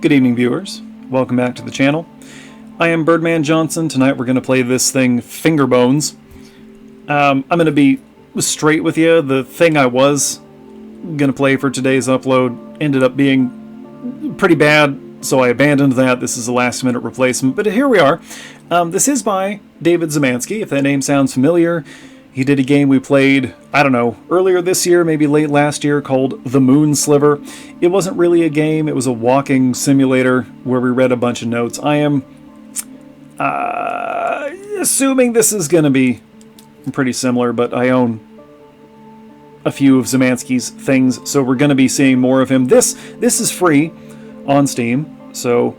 Good evening, viewers. Welcome back to the channel. I am Birdman Johnson. Tonight we're going to play this thing, Fingerbones. I'm going to be straight with you. The thing I was going to play for today's upload ended up being pretty bad, so I abandoned that. This is a last-minute replacement, but here we are. This is by David Szymanski, if that name sounds familiar. He did a game we played, I don't know, earlier this year, maybe late last year, called The Moon Sliver. It wasn't really a game, it was a walking simulator where we read a bunch of notes. I am assuming this is going to be pretty similar, but I own a few of Szymanski's things, so we're going to be seeing more of him. This is free on Steam, so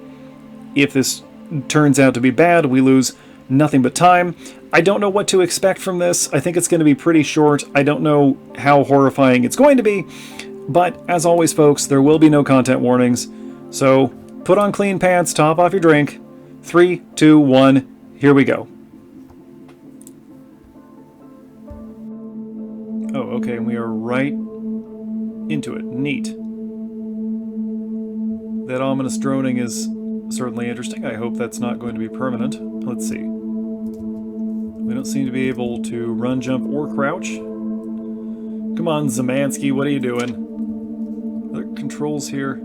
if this turns out to be bad, we lose nothing but time. I don't know what to expect from this. I think it's going to be pretty short. I don't know how horrifying it's going to be, but as always, folks, there will be no content warnings. So put on clean pants, top off your drink. 3, 2, 1, here we go. Oh, okay, and we are right into it. Neat. That ominous droning is certainly interesting. I hope that's not going to be permanent. Let's see. We don't seem to be able to run, jump, or crouch. Come on, Szymanski, what are you doing? Other controls here.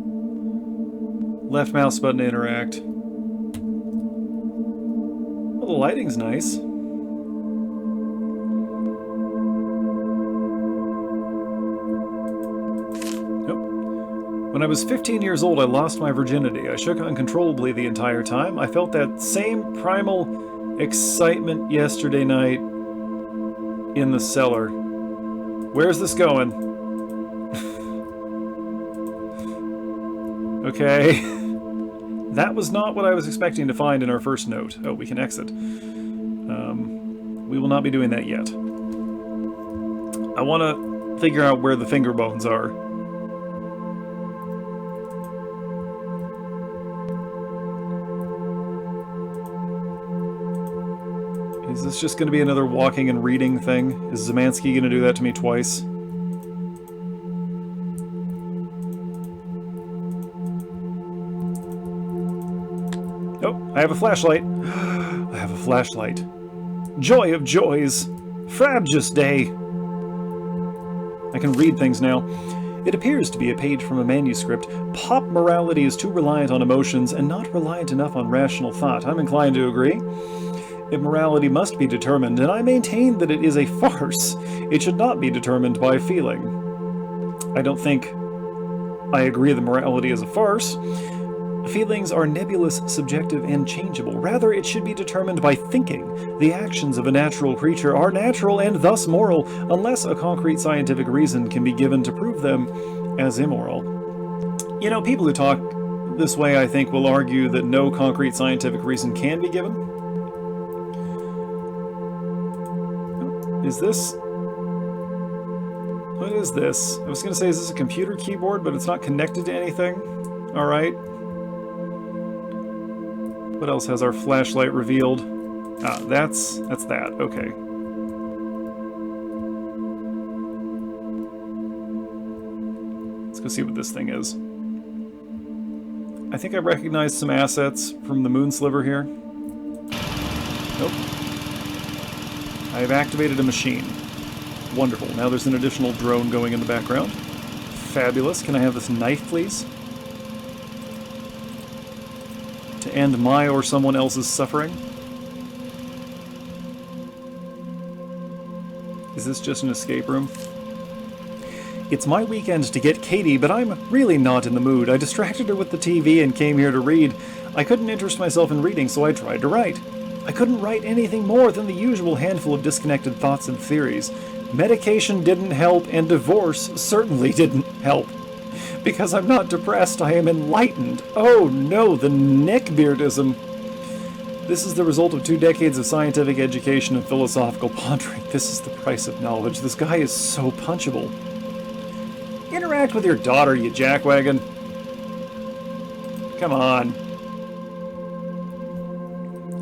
Left mouse button to interact. Well, the lighting's nice. When I was 15 years old, I lost my virginity. I shook uncontrollably the entire time. I felt that same primal excitement yesterday night in the cellar. Where's this going? Okay. That was not what I was expecting to find in our first note. Oh, we can exit. We will not be doing that yet. I want to figure out where the Fingerbones are. Is this just going to be another walking and reading thing? Is Szymanski going to do that to me twice? Oh, I have a flashlight. I have a flashlight. Joy of joys. Frabjous day. I can read things now. It appears to be a page from a manuscript. Pop morality is too reliant on emotions and not reliant enough on rational thought. I'm inclined to agree. Immorality must be determined, and I maintain that it is a farce. It should not be determined by feeling. I don't think I agree that morality is a farce. Feelings are nebulous, subjective, and changeable. Rather, it should be determined by thinking. The actions of a natural creature are natural and thus moral, unless a concrete scientific reason can be given to prove them as immoral. You know, people who talk this way, I think, will argue that no concrete scientific reason can be given. Is this... What is this? I was going to say, is this a computer keyboard, but it's not connected to anything? Alright. What else has our flashlight revealed? Ah, that's that. Okay. Let's go see what this thing is. I think I recognize some assets from the Moon Sliver here. Nope. I have activated a machine. Wonderful. Now there's an additional drone going in the background. Fabulous. Can I have this knife, please? To end my or someone else's suffering? Is this just an escape room? It's my weekend to get Katie, but I'm really not in the mood. I distracted her with the TV and came here to read. I couldn't interest myself in reading, so I tried to write. I couldn't write anything more than the usual handful of disconnected thoughts and theories. Medication didn't help, and divorce certainly didn't help. Because I'm not depressed, I am enlightened. Oh no, the Neckbeardism. This is the result of 2 decades of scientific education and philosophical pondering. This is the price of knowledge. This guy is so punchable. Interact with your daughter, you jackwagon. Come on.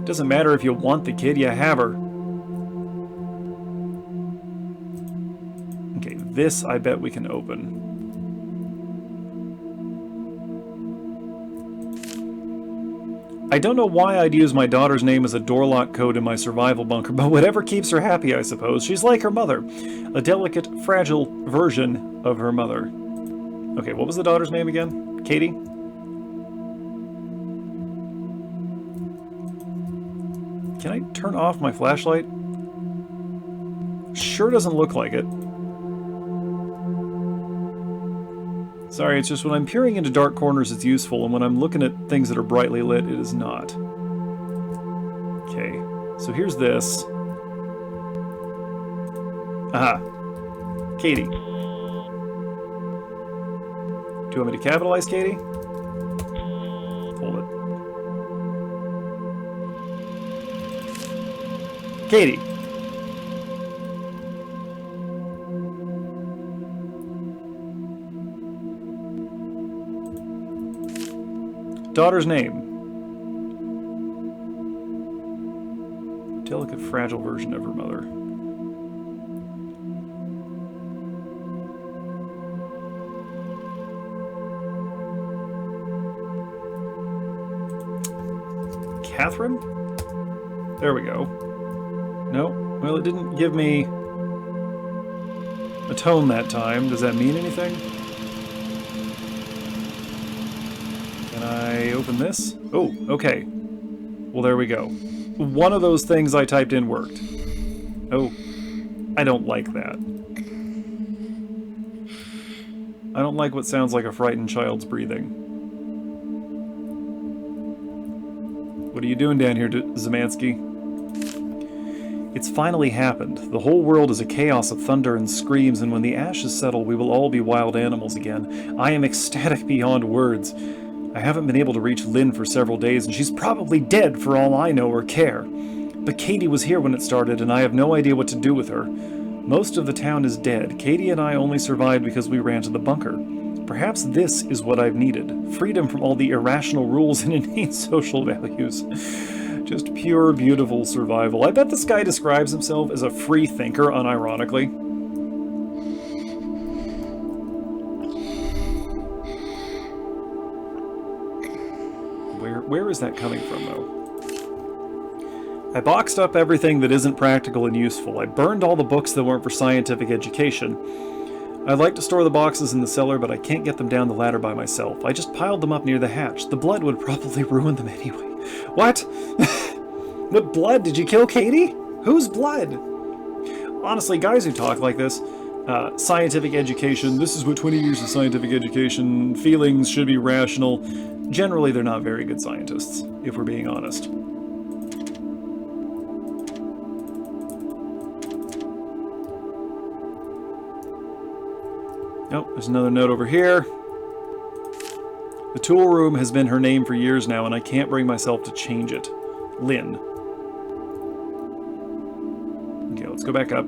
Doesn't matter if you want the kid, you have her. Okay, this I bet we can open. I don't know why I'd use my daughter's name as a door lock code in my survival bunker, but whatever keeps her happy, I suppose. She's like her mother. A delicate, fragile version of her mother. Okay, what was the daughter's name again? Katie? Can I turn off my flashlight? Sure doesn't look like it. Sorry, it's just when I'm peering into dark corners it's useful, and when I'm looking at things that are brightly lit, it is not. Okay, so here's this. Aha. Katie. Do you want me to capitalize Katie? Hold it. Katie. Daughter's name. Delicate, fragile version of her mother. Catherine? There we go. No? Well, it didn't give me a tone that time. Does that mean anything? Can I open this? Oh, okay. Well, there we go. One of those things I typed in worked. Oh, I don't like that. I don't like what sounds like a frightened child's breathing. What are you doing down here, Szymanski? It's finally happened. The whole world is a chaos of thunder and screams, and when the ashes settle, we will all be wild animals again. I am ecstatic beyond words. I haven't been able to reach Lynn for several days, and she's probably dead for all I know or care. But Katie was here when it started, and I have no idea what to do with her. Most of the town is dead. Katie and I only survived because we ran to the bunker. Perhaps this is what I've needed. Freedom from all the irrational rules and innate social values. Just pure, beautiful survival. I bet this guy describes himself as a free thinker, unironically. Where is that coming from, though? I boxed up everything that isn't practical and useful. I burned all the books that weren't for scientific education. I'd like to store the boxes in the cellar, but I can't get them down the ladder by myself. I just piled them up near the hatch. The blood would probably ruin them anyway. What? What blood? Did you kill Katie? Whose blood? Honestly, guys who talk like this, scientific education, this is what 20 years of scientific education, feelings should be rational. Generally, they're not very good scientists, if we're being honest. Oh, there's another note over here. The tool room has been her name for years now, and I can't bring myself to change it. Lynn. Okay, let's go back up.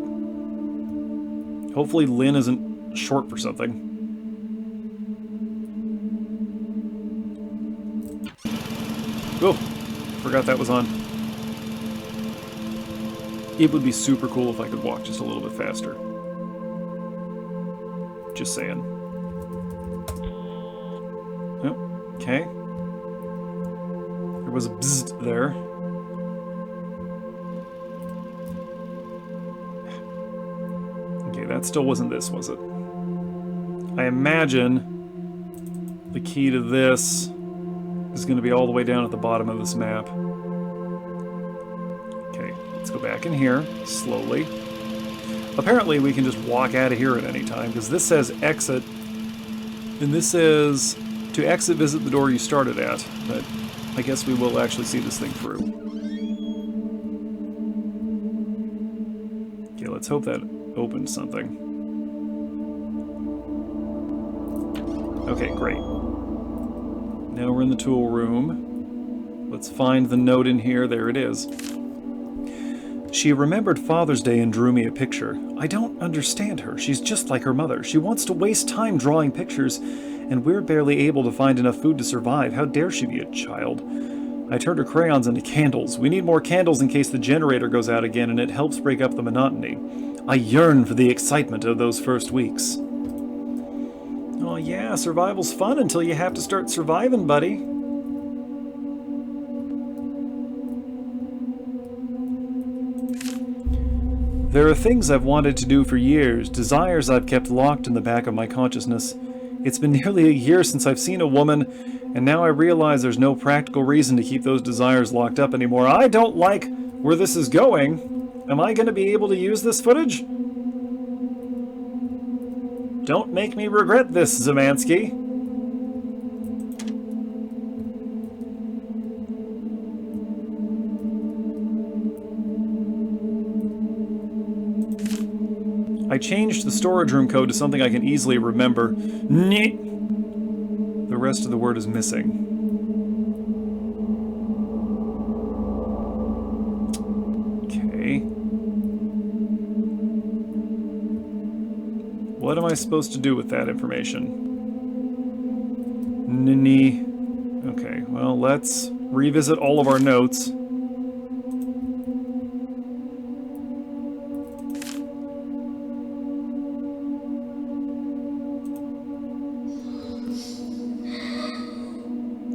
Hopefully Lynn isn't short for something. Oh, forgot that was on. It would be super cool if I could walk just a little bit faster. Just saying. Oh, okay. There was a bzzzt there. Okay, that still wasn't this, was it? I imagine the key to this is going to be all the way down at the bottom of this map. Okay, let's go back in here, slowly. Apparently we can just walk out of here at any time, because this says exit, and this says to exit, visit the door you started at, but I guess we will actually see this thing through. Okay, let's hope that opened something. Okay, great. Now we're in the tool room. Let's find the note in here. There it is. She remembered Father's Day and drew me a picture. I don't understand her. She's just like her mother. She wants to waste time drawing pictures, and we're barely able to find enough food to survive. How dare she be a child? I turned her crayons into candles. We need more candles in case the generator goes out again, and it helps break up the monotony. I yearn for the excitement of those first weeks. Oh yeah, survival's fun until you have to start surviving, buddy. There are things I've wanted to do for years, desires I've kept locked in the back of my consciousness. It's been nearly a year since I've seen a woman, and now I realize there's no practical reason to keep those desires locked up anymore. I don't like where this is going. Am I going to be able to use this footage? Don't make me regret this, Szymanski. I changed the storage room code to something I can easily remember. The rest of the word is missing. Okay. What am I supposed to do with that information? Nini. Okay, well, let's revisit all of our notes.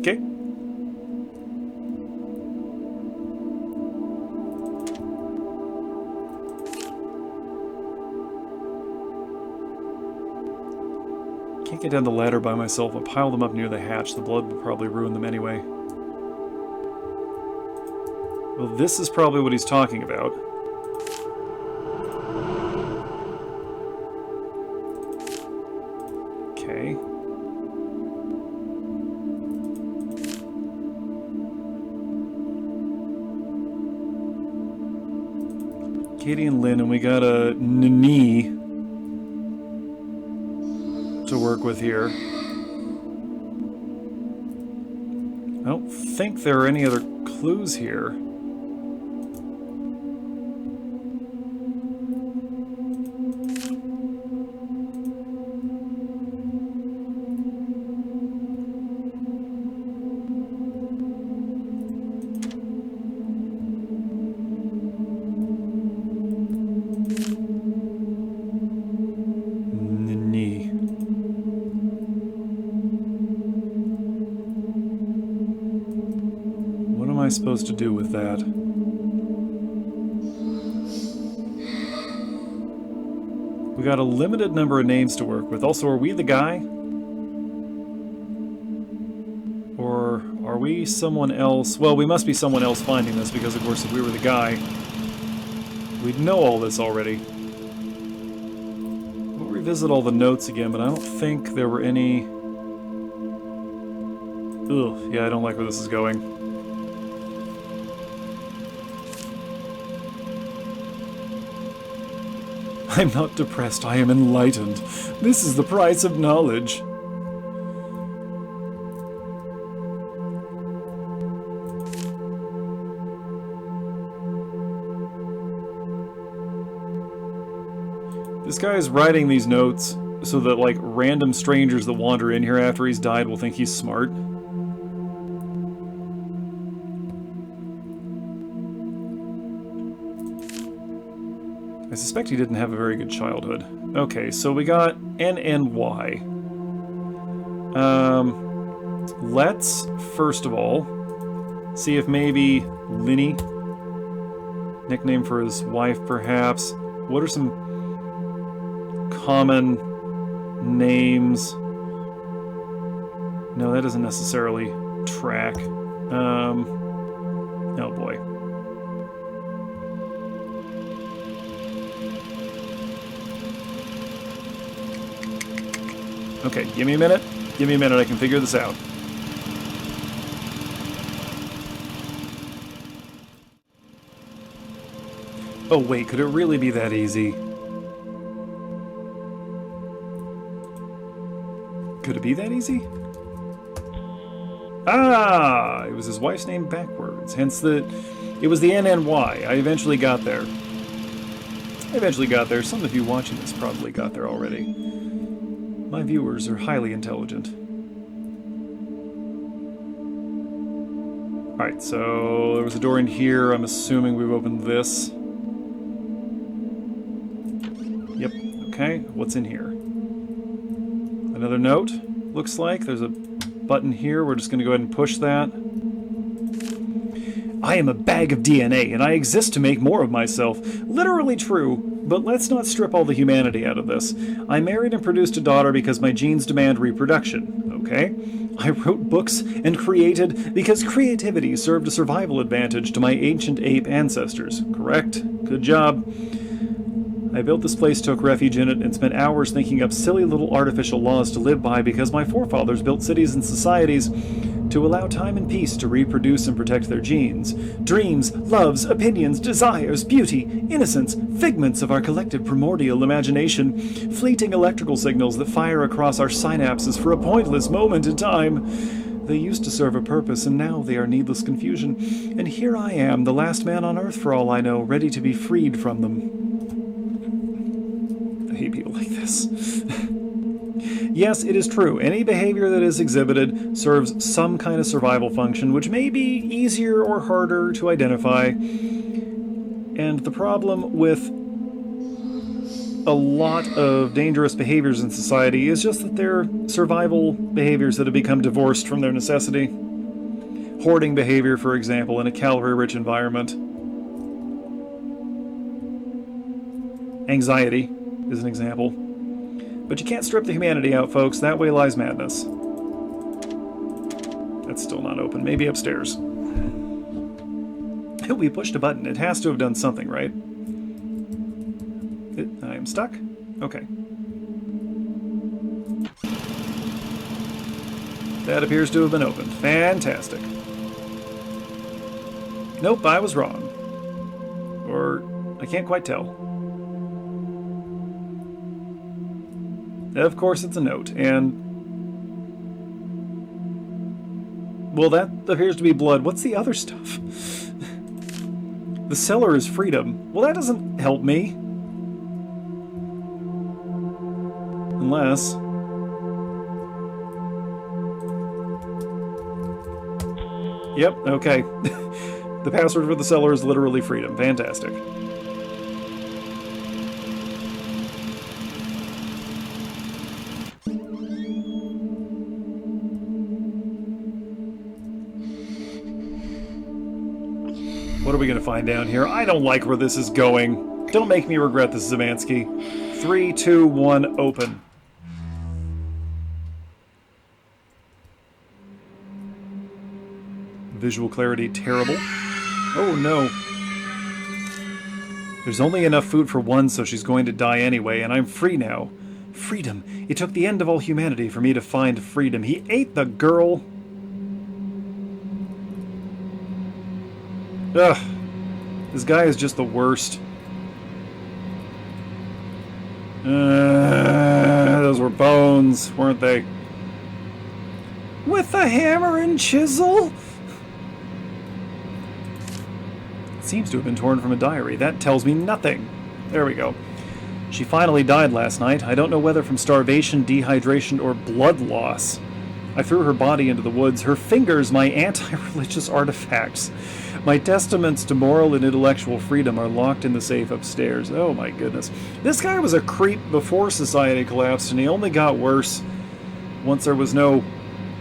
Okay. Can't get down the ladder by myself. I'll pile them up near the hatch. The blood will probably ruin them anyway. Well, this is probably what he's talking about. Okay. Katie and Lynn, and we got a Nini to work with here. I don't think there are any other clues here. Supposed to do with that? We got a limited number of names to work with. Also, are we the guy? Or are we someone else? Well, we must be someone else finding this, because of course if we were the guy, we'd know all this already. We'll revisit all the notes again, but I don't think there were any... Ugh, yeah, I don't like where this is going. I'm not depressed, I am enlightened. This is the price of knowledge. This guy is writing these notes so that, like, random strangers that wander in here after he's died will think he's smart. I suspect he didn't have a very good childhood. Okay, so we got N and Y. Let's, first of all, see if maybe Linny, nickname for his wife perhaps. What are some common names? No, that doesn't necessarily track. Oh boy. Okay, give me a minute. Give me a minute, I can figure this out. Oh wait, could it really be that easy? Could it be that easy? Ah! It was his wife's name backwards, hence it was the NNY. I eventually got there. Some of you watching this probably got there already. My viewers are highly intelligent. Alright, so there was a door in here. I'm assuming we've opened this. Yep, okay. What's in here? Another note, looks like. There's a button here. We're just going to go ahead and push that. I am a bag of DNA, and I exist to make more of myself. Literally true. But let's not strip all the humanity out of this. I married and produced a daughter because my genes demand reproduction, okay? I wrote books and created because creativity served a survival advantage to my ancient ape ancestors, correct? Good job. I built this place, took refuge in it, and spent hours thinking up silly little artificial laws to live by because my forefathers built cities and societies to allow time and peace to reproduce and protect their genes. Dreams, loves, opinions, desires, beauty, innocence, figments of our collective primordial imagination, fleeting electrical signals that fire across our synapses for a pointless moment in time. They used to serve a purpose, and now they are needless confusion. And here I am, the last man on Earth for all I know, ready to be freed from them. I hate people like this. Yes, it is true. Any behavior that is exhibited serves some kind of survival function, which may be easier or harder to identify. And the problem with a lot of dangerous behaviors in society is just that they're survival behaviors that have become divorced from their necessity. Hoarding behavior, for example, in a calorie-rich environment. Anxiety is an example. But you can't strip the humanity out, folks. That way lies madness. That's still not open. Maybe upstairs. We pushed a button. It has to have done something, right? I am stuck? Okay. That appears to have been opened. Fantastic. Nope, I was wrong. Or, I can't quite tell. Of course it's a note, and... well, that appears to be blood. What's the other stuff? The cellar is freedom. Well, that doesn't help me. Unless... yep, okay. The password for the cellar is literally freedom. Fantastic. What are we going to find down here? I don't like where this is going. Don't make me regret this, Szymanski. 3, 2, 1, open. Visual clarity terrible. Oh no. There's only enough food for one, so she's going to die anyway, and I'm free now. Freedom. It took the end of all humanity for me to find freedom. He ate the girl. Ugh. This guy is just the worst. Those were bones, weren't they? With a hammer and chisel? It seems to have been torn from a diary. That tells me nothing. There we go. She finally died last night. I don't know whether from starvation, dehydration, or blood loss. I threw her body into the woods. Her fingers, my anti-religious artifacts. My testaments to moral and intellectual freedom are locked in the safe upstairs. Oh my goodness. This guy was a creep before society collapsed, and he only got worse once there was no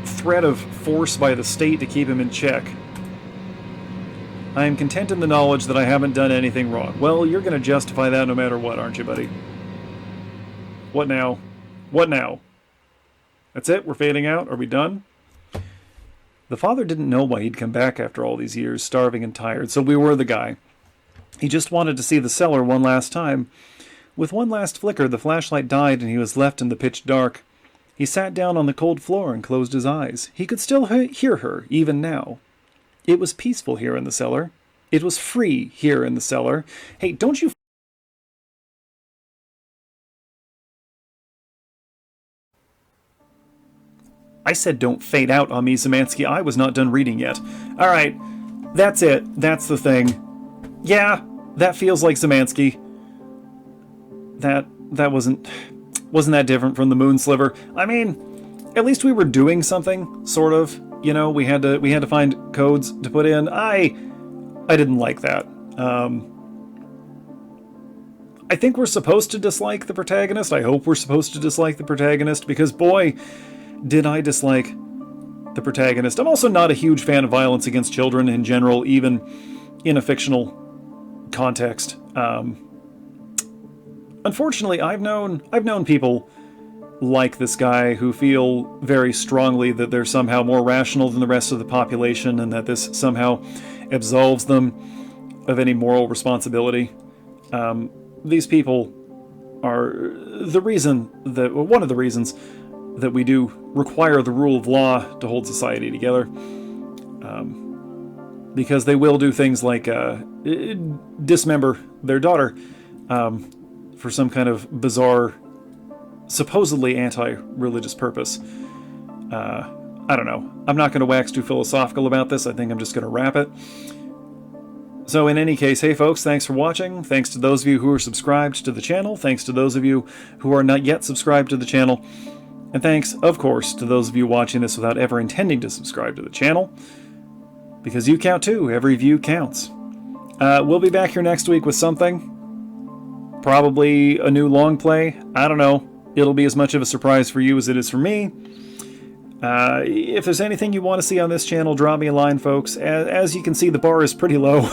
threat of force by the state to keep him in check. I am content in the knowledge that I haven't done anything wrong. Well, you're going to justify that no matter what, aren't you, buddy? What now? What now? That's it? We're fading out? Are we done? The father didn't know why he'd come back after all these years, starving and tired, so we were the guy. He just wanted to see the cellar one last time. With one last flicker, the flashlight died and he was left in the pitch dark. He sat down on the cold floor and closed his eyes. He could still hear her, even now. It was peaceful here in the cellar. It was free here in the cellar. Hey, don't you... I said don't fade out on me, Szymanski. I was not done reading yet. Alright, that's it. That's the thing. Yeah, that feels like Szymanski. That wasn't that different from the moon sliver. I mean, at least we were doing something, sort of. You know, we had to find codes to put in. I didn't like that. I think we're supposed to dislike the protagonist. I hope we're supposed to dislike the protagonist, because boy, did I dislike the protagonist. I'm also not a huge fan of violence against children in general, even in a fictional context. unfortunately, I've known people like this guy who feel very strongly that they're somehow more rational than the rest of the population and that this somehow absolves them of any moral responsibility. These people are the reason that, well, one of the reasons that we do require the rule of law to hold society together. Because they will do things like dismember their daughter for some kind of bizarre, supposedly anti-religious purpose. I don't know. I'm not going to wax too philosophical about this. I think I'm just going to wrap it. So in any case, hey folks, thanks for watching. Thanks to those of you who are subscribed to the channel. Thanks to those of you who are not yet subscribed to the channel. And thanks, of course, to those of you watching this without ever intending to subscribe to the channel. Because you count too. Every view counts. We'll be back here next week with something. Probably a new long play. I don't know. It'll be as much of a surprise for you as it is for me. If there's anything you want to see on this channel, drop me a line, folks. As you can see, the bar is pretty low.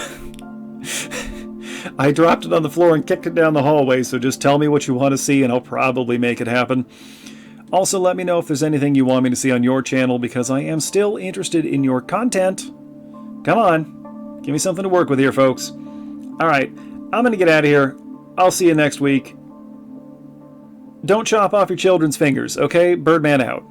I dropped it on the floor and kicked it down the hallway, so just tell me what you want to see and I'll probably make it happen. Also, let me know if there's anything you want me to see on your channel, because I am still interested in your content. Come on. Give me something to work with here, folks. Alright, I'm going to get out of here. I'll see you next week. Don't chop off your children's fingers, okay? Birdman out.